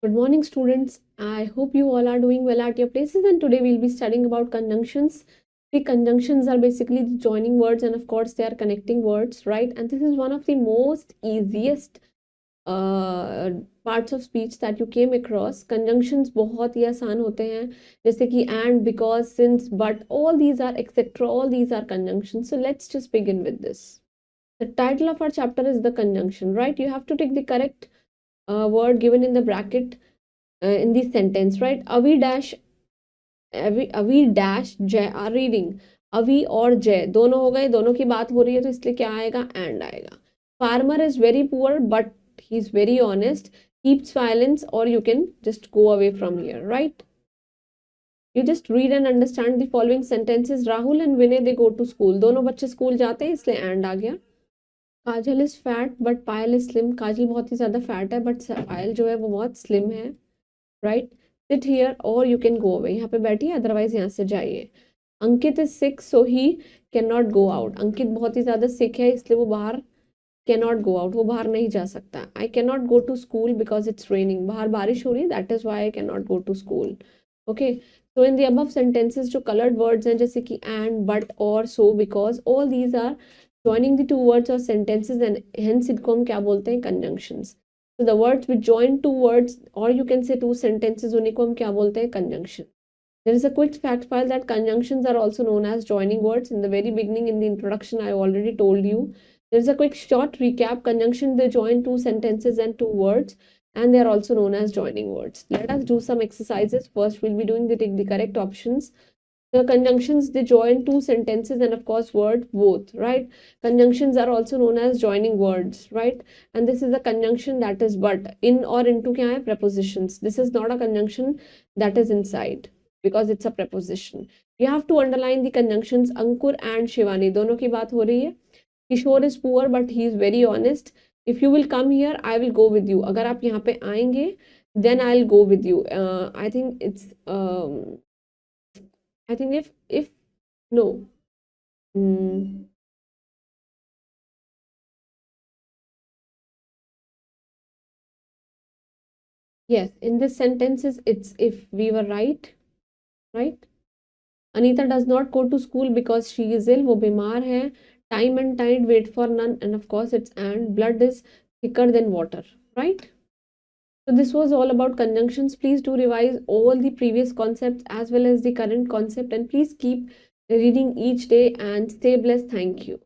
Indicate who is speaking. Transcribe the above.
Speaker 1: Good morning, students. I hope you all are doing well at your places, and today we'll be studying about conjunctions. The conjunctions are basically the joining words, and of course, they are connecting words, right? And this is one of the most easiest parts of speech that you came across. Conjunctions बहुत ही आसान होते हैं, जैसे कि and, because, since, but, all these are etc. All these are conjunctions. So let's just begin with this. The title of our chapter is the conjunction, right? You have to take the correct word given in the bracket in the sentence, right? अवी dash जय are reading. अवी और जय दोनों हो गए, दोनों की बात हो रही है, तो इसलिए क्या आएगा? एंड आएगा. Farmer is very poor but he is very honest. Keep silence, or you can just go away from here, right? You just read and understand the following sentences. Rahul and Vinay they go to school. दोनों बच्चे school जाते हैं, इसलिए and आ गया. Kajal is fat but Payal is slim. Kajal बहुत ही ज्यादा फैट है बट पायल जो है वो बहुत स्लिम है, right? Sit here or you can go away. यहाँ पे बैठिए, अदरवाइज यहाँ से जाइए. Ankit is sick so he can not go out. Ankit बहुत ही ज्यादा सिक है, इसलिए वो बाहर कैन नॉट गो आउट, वो बाहर नहीं जा सकता. I can not go to school because it's raining. बाहर बारिश हो रही है, that is why I can not go to school. Okay, so in the above sentences जो colored words हैं, जैसे कि and, but, or, so, because, all these are joining the two words or sentences, and hence इनको हम क्या बोलते हैं? Conjunctions. So the words which join two words, or you can say two sentences, उन्हीं को हम क्या बोलते हैं? Conjunction. There is a quick fact file that conjunctions are also known as joining words. In the very beginning, in the introduction, I already told you. There is a quick short recap. Conjunction, they join two sentences and two words, and they are also known as joining words. Let us do some exercises. First, we'll be doing the correct options. The conjunctions, they join two sentences and of course word both, right? Conjunctions are also known as joining words, right? And this is a conjunction that is but. In or into क्या है? Prepositions. This is not a conjunction that is inside because it's a preposition. You have to underline the conjunctions. Ankur and Shivani दोनों की बात हो रही है. Kishore is poor but he is very honest. If you will come here, I will go with you. अगर आप यहाँ पे आएंगे, then I'll go with you. I think it's I think if no. Mm, yes, in this sentences it's if we were right, right? Anita does not go to school because she is ill. वो बीमार है. Time and tide wait for none, and of course it's and. Blood is thicker than water, right? So this was all about conjunctions. Please do revise all the previous concepts as well as the current concept, and please keep reading each day and stay blessed. Thank you.